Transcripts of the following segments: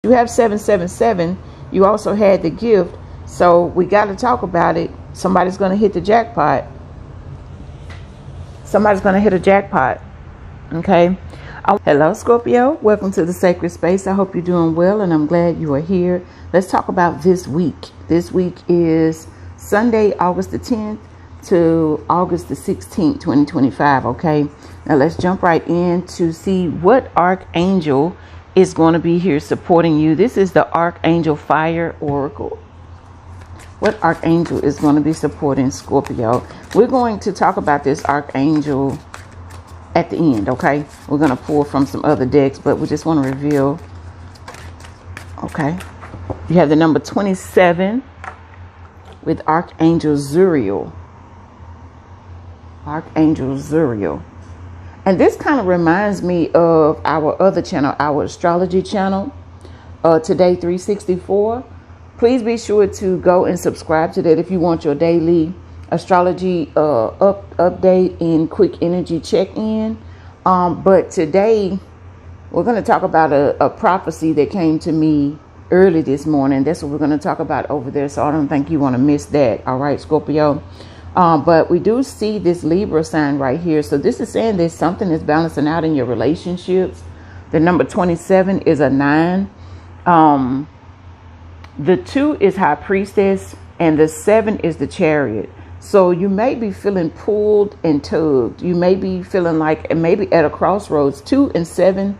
You have 777. You also had the gift. So we got to talk about it. Somebody's going to hit the jackpot. Somebody's going to hit a jackpot. Okay. Hello, Scorpio. Welcome to the sacred space. I hope you're doing well, and I'm glad you are here. Let's talk about this week. This week is Sunday, August the 10th to August the 16th, 2025. Okay. Now let's jump right in to see what archangel is going to be here supporting you. This is the Archangel Fire Oracle. What archangel is going to be supporting Scorpio? We're going to talk about this archangel at the end, okay? We're going to pull from some other decks, but we just want to reveal. Okay. You have the number 27 with Archangel Zuriel. Archangel Zuriel. And this kind of reminds me of our other channel, our astrology channel, Today 364. Please be sure to go and subscribe to that if you want your daily astrology update and quick energy check-in. But today, we're going to talk about a prophecy that came to me early this morning. That's what we're going to talk about over there. So I don't think you want to miss that. All right, Scorpio. But we do see this Libra sign right here. So this is saying there's something that's balancing out in your relationships. The number 27 is a 9. The 2 is High Priestess, and the 7 is the Chariot. So you may be feeling pulled and tugged. You may be feeling like, and maybe at a crossroads. 2 and 7,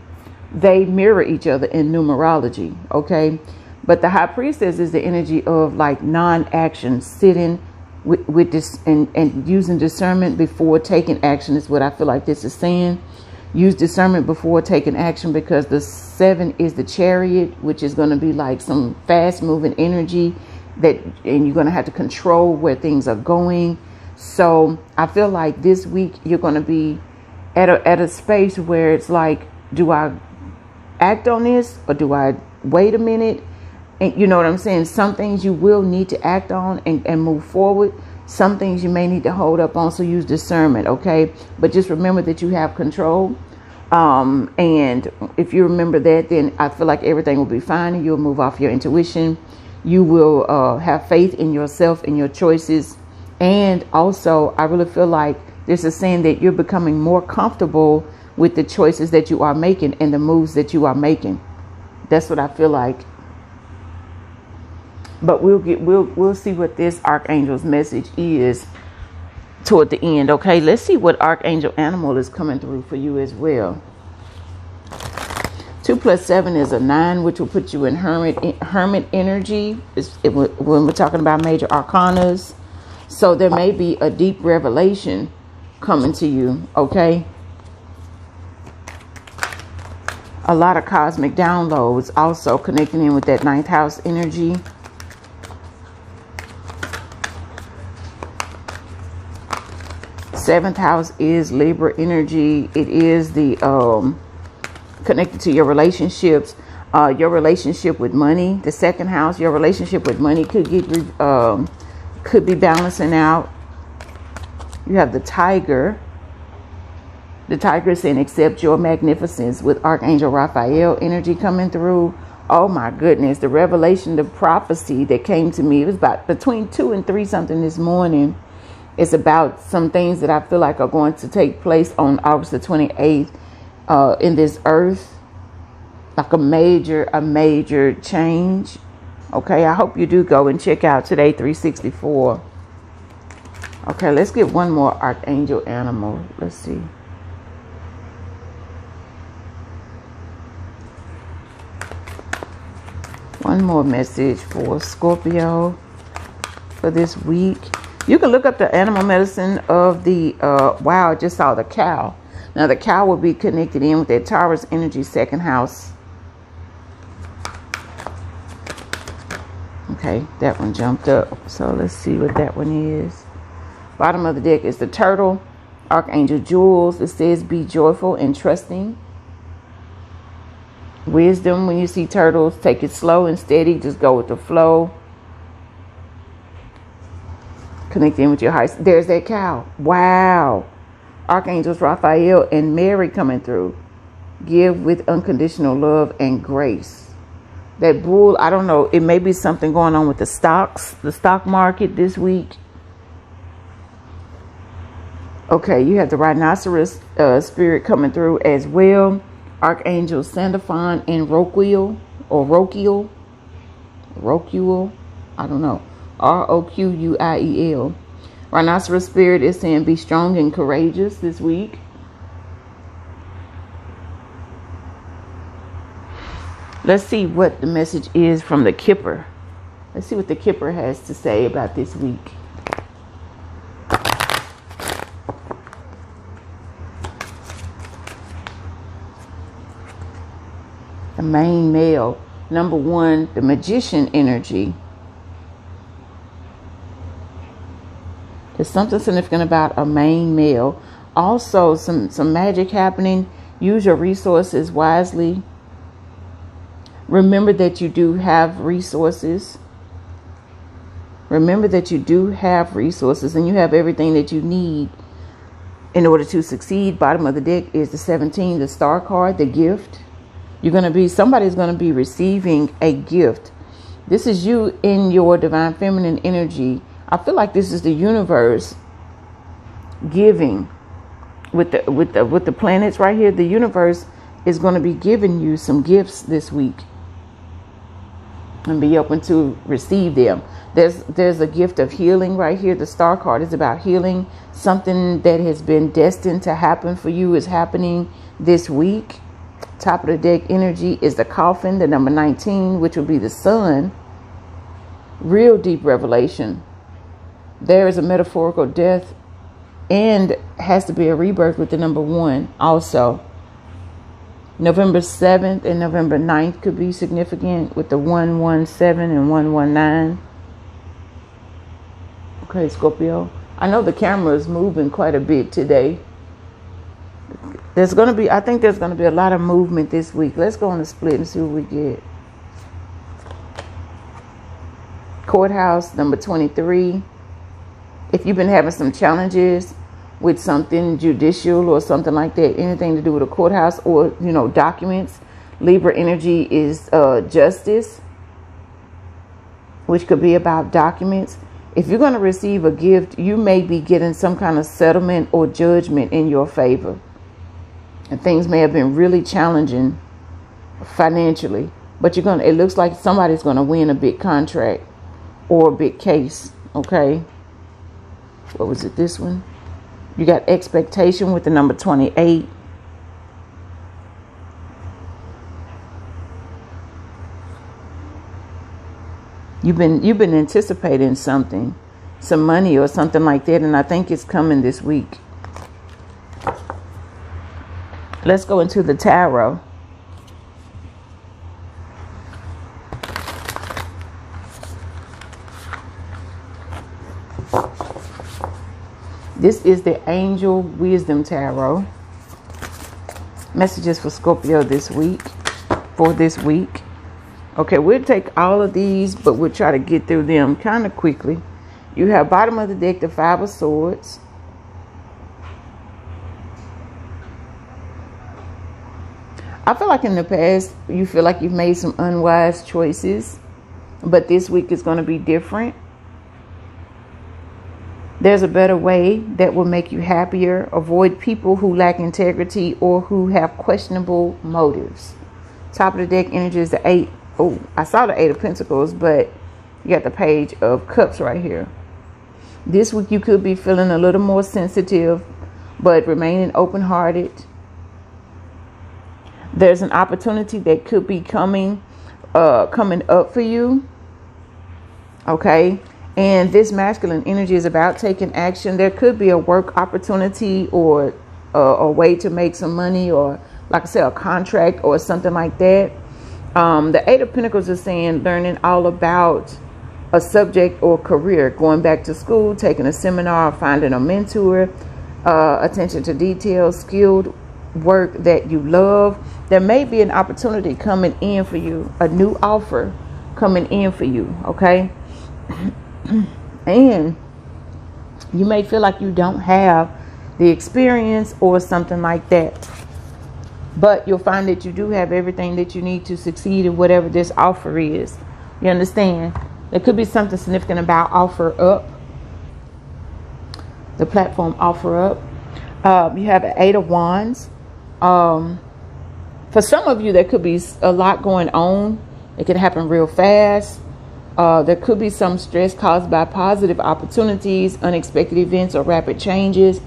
they mirror each other in numerology. Okay. But the High Priestess is the energy of like non-action, sitting with this and using discernment before taking action is what I feel like this is saying. Use discernment before taking action, because the 7 is the Chariot, which is going to be like some fast moving energy and you're going to have to control where things are going. So I feel like this week you're going to be at a space where it's like, do I act on this or do I wait a minute? And you know what I'm saying? Some things you will need to act on and move forward. Some things you may need to hold up on. So use discernment. Okay. But just remember that you have control. And if you remember that, then I feel like everything will be fine and you'll move off your intuition. You will have faith in yourself and your choices. And also, I really feel like this is saying that you're becoming more comfortable with the choices that you are making and the moves that you are making. That's what I feel like. But we'll see what this archangel's message is toward the end. Okay, let's see what archangel animal is coming through for you as well. 2 + 7 is a 9, which will put you in hermit energy. When we're talking about major arcanas, so there may be a deep revelation coming to you. Okay. A lot of cosmic downloads also connecting in with that 9th house energy. Seventh house is Libra energy. It is the connected to your relationships, your relationship with money. The 2nd house, your relationship with money could be balancing out. You have the Tiger. The Tiger is saying, accept your magnificence, with Archangel Raphael energy coming through. Oh my goodness, the revelation, the prophecy that came to me, it was about between 2 and 3 something this morning. It's about some things that I feel like are going to take place on August the 28th in this earth. Like a major change. Okay, I hope you do go and check out Today 364. Okay, let's get one more archangel animal. Let's see. One more message for Scorpio for this week. You can look up the animal medicine of the, wow, I just saw the cow. Now the cow will be connected in with that Taurus energy 2nd house. Okay, that one jumped up. So let's see what that one is. Bottom of the deck is the turtle. Archangel Jules. It says be joyful and trusting. Wisdom, when you see turtles, take it slow and steady. Just go with the flow. Connect in with your heart. There's that cow. Wow. Archangels Raphael and Mary coming through. Give with unconditional love and grace. That bull, I don't know. It may be something going on with the stock market this week. Okay, you have the rhinoceros spirit coming through as well. Archangel Sandalphon and Roquiel, I don't know. Roquiel. Rhinoceros spirit is saying be strong and courageous this week. Let's see what the message is from the Kipper. Let's see what the Kipper has to say about this week. The main male. Number 1, the magician energy. There's something significant about a main male. Also, some magic happening. Use your resources wisely. Remember that you do have resources. Remember that you do have resources and you have everything that you need in order to succeed. Bottom of the deck is the 17, the star card, the gift. Somebody's going to be receiving a gift. This is you in your divine feminine energy. I feel like this is the universe giving with the planets right here. The universe is going to be giving you some gifts this week. And be open to receive them. There's a gift of healing right here. The star card is about healing. Something that has been destined to happen for you is happening this week. Top of the deck energy is the coffin, the number 19, which will be the sun. Real deep revelation. There is a metaphorical death and has to be a rebirth with the number 1 also. November 7th and November 9th could be significant with the 117 and 119. Okay, Scorpio. I know the camera is moving quite a bit today. I think there's going to be a lot of movement this week. Let's go on the split and see what we get. Courthouse, number 23. If you've been having some challenges with something judicial or something like that, anything to do with a courthouse or, documents, Libra energy is justice, which could be about documents. If you're going to receive a gift, you may be getting some kind of settlement or judgment in your favor. And things may have been really challenging financially, but it looks like somebody's going to win a big contract or a big case. Okay. What was it? This one? You got expectation with the number 28. You've been anticipating something, some money or something like that, and I think it's coming this week. Let's go into the tarot. This is the Angel Wisdom Tarot. Messages for Scorpio for this week. Okay, we'll take all of these, but we'll try to get through them kind of quickly. You have bottom of the deck, the 5 of Swords. I feel like in the past, you feel like you've made some unwise choices, but this week is going to be different. There's a better way that will make you happier. Avoid people who lack integrity or who have questionable motives. Top of the deck energy is the 8. Oh, I saw the 8 of Pentacles, but you got the Page of Cups right here. This week you could be feeling a little more sensitive, but remaining open-hearted. There's an opportunity that could be coming up for you. Okay. And this masculine energy is about taking action. There could be a work opportunity or a way to make some money, or like I said, a contract or something like that. The 8 of Pentacles is saying learning all about a subject or career, going back to school, taking a seminar, finding a mentor, attention to detail, skilled work that you love. There may be an opportunity coming in for you, a new offer coming in for you. Okay. And you may feel like you don't have the experience or something like that. But you'll find that you do have everything that you need to succeed in whatever this offer is. You understand? There could be something significant about offer up. The platform offer up. You have an 8 of Wands. For some of you, there could be a lot going on. It could happen real fast. There could be some stress caused by positive opportunities, unexpected events, or rapid changes.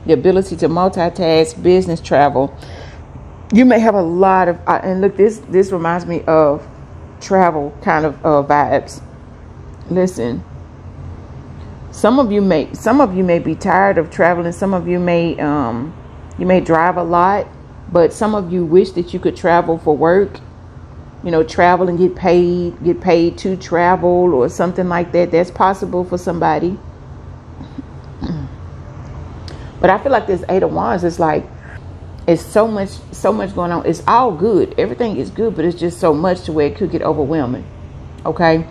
The ability to multitask, business travel. You may have a lot of, and look, this reminds me of travel kind of vibes. Listen, some of you may be tired of traveling. Some of you may drive a lot, but some of you wish that you could travel for work. You know, travel and get paid to travel or something like that. That's possible for somebody. But I feel like this 8 of Wands is like, it's so much going on. It's all good. Everything is good, but it's just so much to where it could get overwhelming. Okay.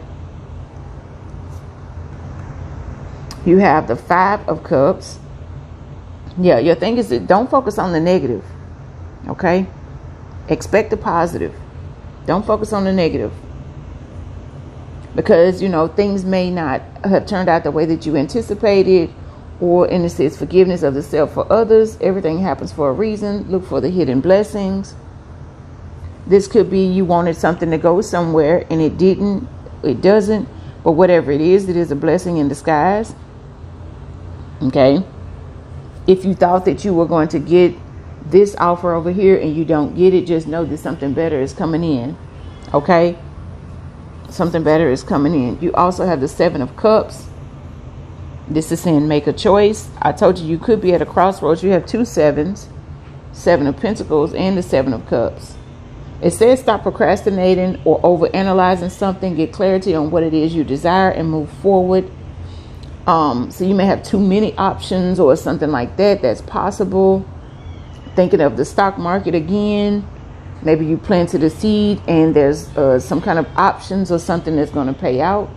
You have the 5 of Cups. Yeah, your thing is that don't focus on the negative. Okay. Expect the positive. Don't focus on the negative. Because, you know, things may not have turned out the way that you anticipated. Or in a sense, forgiveness of the self for others. Everything happens for a reason. Look for the hidden blessings. This could be you wanted something to go somewhere and it didn't. It doesn't. But whatever it is a blessing in disguise. Okay. If you thought that you were going to get this offer over here and you don't get it, just know that something better is coming in. Okay. Something better is coming in. You also have the 7 of Cups. This is saying make a choice. I told you could be at a crossroads. You have 2 sevens, 7 of Pentacles and the 7 of Cups. It says stop procrastinating or overanalyzing something. Get clarity on what it is you desire and move forward. So you may have too many options or something like that. That's possible. Thinking of the stock market again. Maybe you planted a seed and there's some kind of options or something that's going to pay out.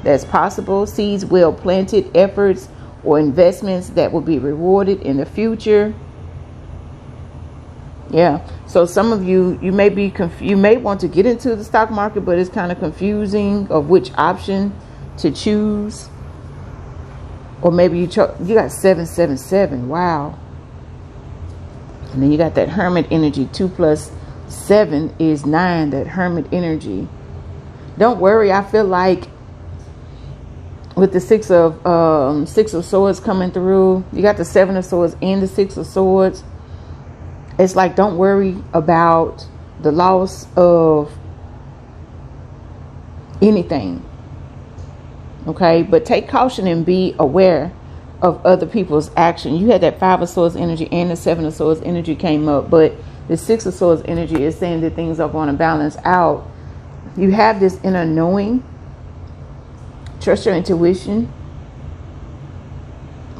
That's possible. Seeds well planted, efforts or investments that will be rewarded in the future. Yeah. So some of you may be you may want to get into the stock market, but it's kind of confusing of which option to choose. Or maybe you got 777. Wow. And then you got that Hermit energy. 2 plus 7 is 9. That Hermit energy. Don't worry. I feel like with the 6 of Swords coming through, you got the 7 of Swords and the 6 of Swords. It's like, don't worry about the loss of anything. Okay, but take caution and be aware of other people's action. You had that 5 of Swords energy and the 7 of Swords energy came up, but the 6 of Swords energy is saying that things are going to balance out. You have this inner knowing. Trust your intuition.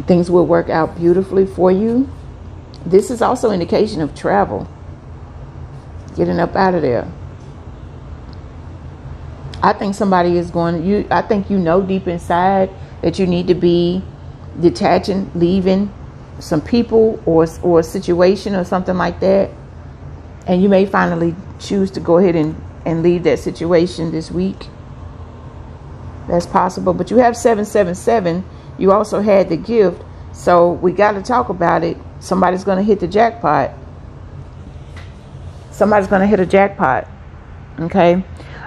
Things will work out beautifully for you. This is also an indication of travel. Getting up out of there. I think somebody is going, I think you know deep inside that you need to be detaching, leaving some people or a situation or something like that. And you may finally choose to go ahead and leave that situation this week. That's possible. But you have 777. You also had the gift. So we got to talk about it. Somebody's going to hit the jackpot. Somebody's going to hit a jackpot. Okay.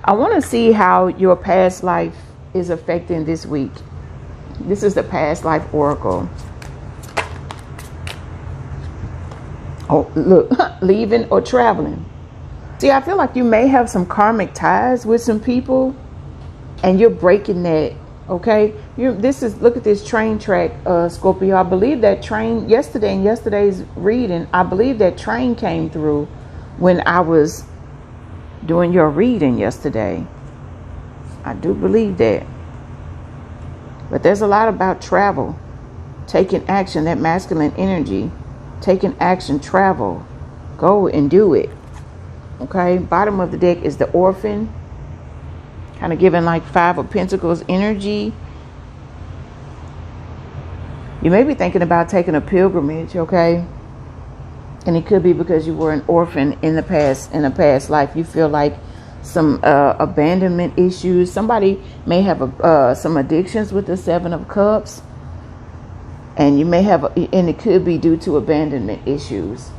I want to see how your past life is affecting this week. This is the past life oracle. Oh, look, leaving or traveling. See, I feel like you may have some karmic ties with some people and you're breaking that. Okay. Look at this train track, Scorpio. I believe that train yesterday in yesterday's reading, I believe that train came through when I was doing your reading yesterday. I do believe that. But there's a lot about travel, taking action, that masculine energy, taking action, travel, go and do it. Okay. Bottom of the deck is the Orphan, kind of giving like 5 of Pentacles energy. You may be thinking about taking a pilgrimage. Okay. And it could be because you were an orphan in a past life. You feel like some abandonment issues. Somebody may have some addictions with the Seven of Cups. And you may have, and it could be due to abandonment issues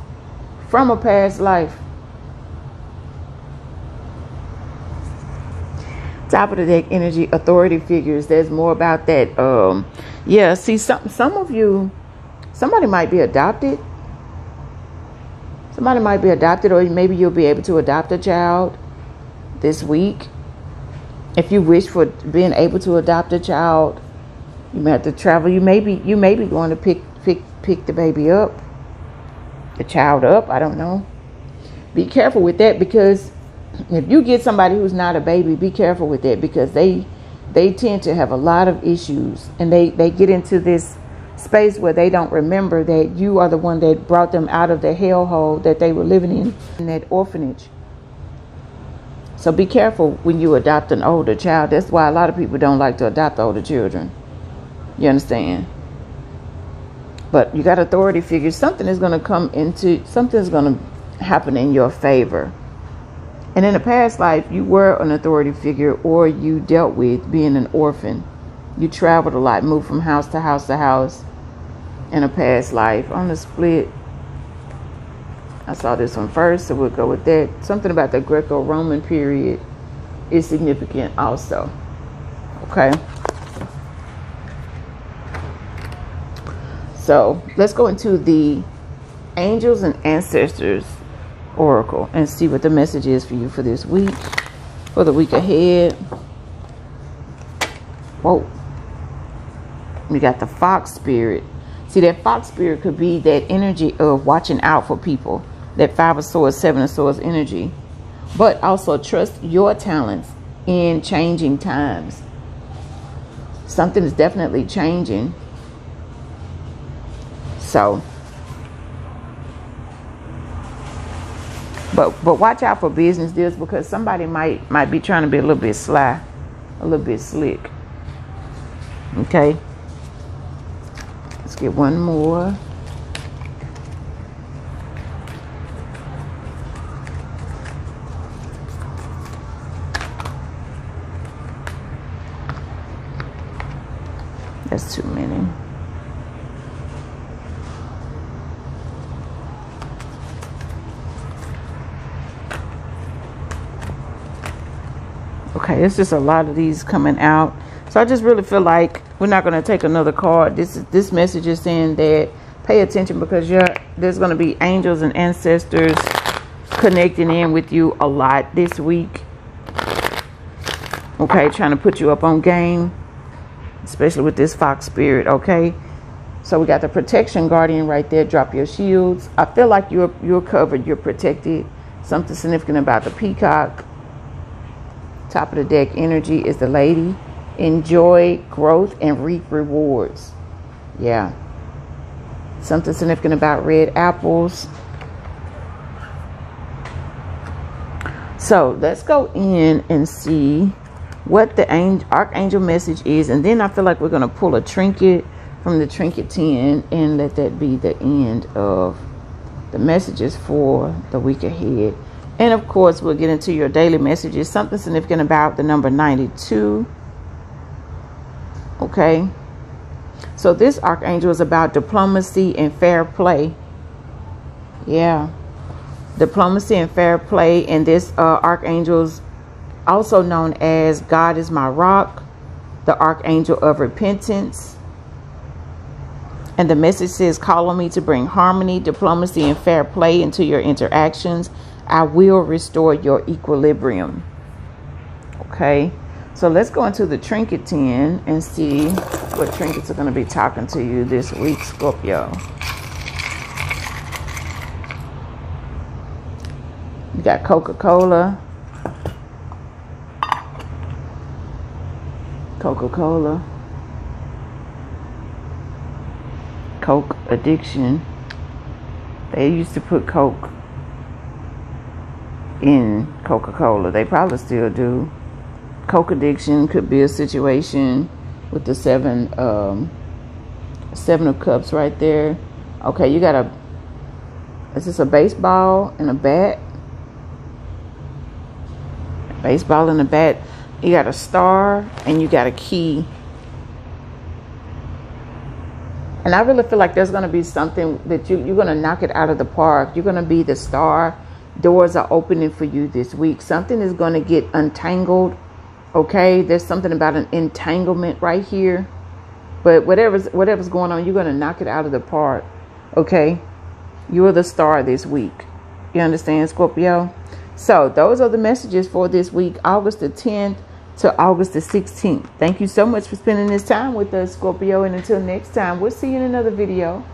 from a past life. Top of the deck energy, authority figures. There's more about that. Yeah, see, some of you, somebody might be adopted. Somebody might be adopted, or maybe you'll be able to adopt a child this week. If you wish for being able to adopt a child, you may have to travel. You may be going to pick the baby up, the child up. I don't know. Be careful with that, because if you get somebody who's not a baby, be careful with that, because they tend to have a lot of issues, and they get into this space where they don't remember that you are the one that brought them out of the hellhole that they were living in that orphanage. So be careful when you adopt an older child. That's why a lot of people don't like to adopt older children. You understand? But you got authority figures. Something's going to happen in your favor. And in a past life, you were an authority figure, or you dealt with being an orphan. You traveled a lot, moved from house to house to house in a past life. On the split, I saw this one first, so we'll go with that. Something about the Greco-Roman period is significant also. Okay. So let's go into the angels and ancestors oracle and see what the message is for you for this week, for the week ahead. Whoa. We got the fox spirit. See, that fox spirit could be that energy of watching out for people. That 5 of swords, 7 of swords energy. But also trust your talents in changing times. Something is definitely changing. So, but watch out for business deals, because somebody might be trying to be a little bit sly, a little bit slick. Okay. Let's get one more. That's too many. Okay, it's just a lot of these coming out. So I just really feel like we're not going to take another card. This message is saying that pay attention, because there's going to be angels and ancestors connecting in with you a lot this week. Okay, trying to put you up on game, especially with this fox spirit. Okay, so we got the protection guardian right there. Drop your shields. I feel like you're covered, you're protected. Something significant about the peacock. Top of the deck energy is the lady. Enjoy growth and reap rewards. Yeah. Something significant about red apples. So let's go in and see what the archangel message is. And then I feel like we're going to pull a trinket from the trinket 10 and let that be the end of the messages for the week ahead. And of course, we'll get into your daily messages. Something significant about the number 92. Okay. So this archangel is about diplomacy and fair play. Yeah. Diplomacy and fair play. And this archangel's also known as God is my rock, the archangel of repentance. And the message says, call on me to bring harmony, diplomacy, and fair play into your interactions. I will restore your equilibrium. Okay, so let's go into the trinket 10 and see what trinkets are going to be talking to you this week, Scorpio. You got Coca-Cola. Coca-Cola. Coke addiction. They used to put Coke in Coca-Cola. They probably still do. Coke addiction could be a situation with the seven of cups right there. Okay, you got This is a baseball and a bat. Baseball and a bat. You got a star and you got a key. And I really feel like there's going to be something that you're going to knock it out of the park. You're going to be the star. Doors are opening for you this week. Something is going to get untangled. Okay, there's something about an entanglement right here. But whatever's going on, you're going to knock it out of the park. Okay, you're the star this week. You understand, Scorpio? So those are the messages for this week, August the 10th to August the 16th. Thank you so much for spending this time with us, Scorpio. And until next time, we'll see you in another video.